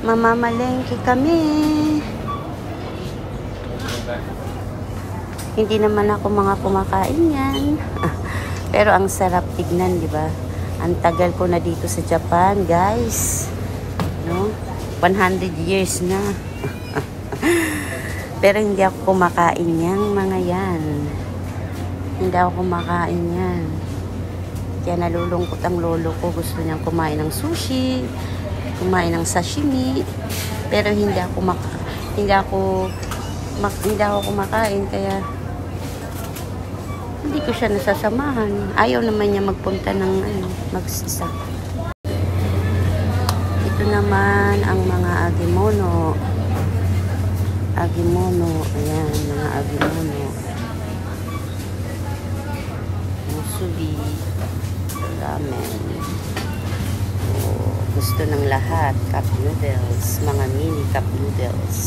Mamamalengke kami. Hindi naman ako mga kumakain yan. Pero ang sarap tignan, di ba? Ang tagal ko na dito sa Japan, guys. No? 100 years na. Pero hindi ako kumakain yan, mga yan. Hindi ako kumakain yan. Kaya nalulungkot ang lolo ko. Gusto niyang kumain ng sushi, kumain ng sashimi. Pero hindi ako kumakain, kaya hindi ko siya nasasamahan. Ayaw naman niya magpunta ng magsisa. Ito naman ang mga agimono. Ayan, mga agimono. Musubi, ramen. Gusto ng lahat. Cup noodles, mga mini cup noodles.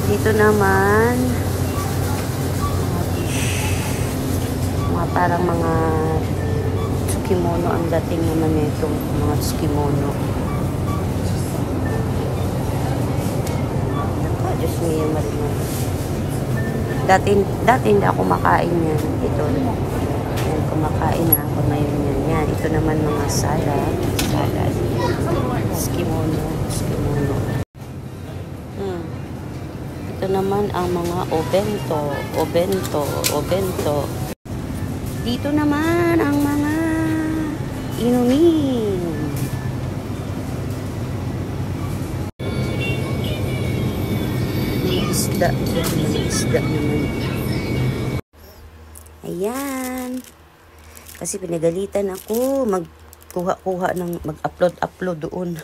Dito naman, parang mga tsukimono ang dating naman nito, mga tsukimono. Diyos niya, marimar. Dati hindi ako makain yan. Ito, yan, kumakain na ako ngayon yan. Yan. Ito naman mga salad. Tsukimono. Ito naman ang mga obento. Dito naman ang mga inumin. Isda naman. Ayan. Kasi pinagalitan ako mag-upload doon.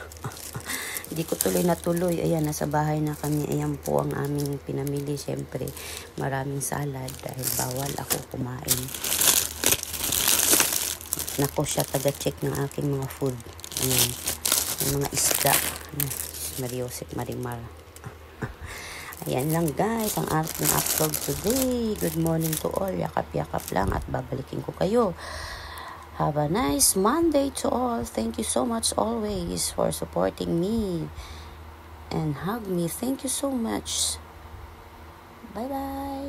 Hindi ko natuloy. Ayan, nasa bahay na kami. Ayan po ang aming pinamili. Siyempre, maraming salad dahil bawal ako kumain. Nako siya, taga-check ng aking mga food. Ayan. Yung mga isda. Mariosep Marimar. Ayan lang guys, ang ating upload today. Good morning to all. Yakap-yakap lang at babalikin ko kayo. Have a nice Monday to all. Thank you so much always for supporting me. And hug me. Thank you so much. Bye-bye.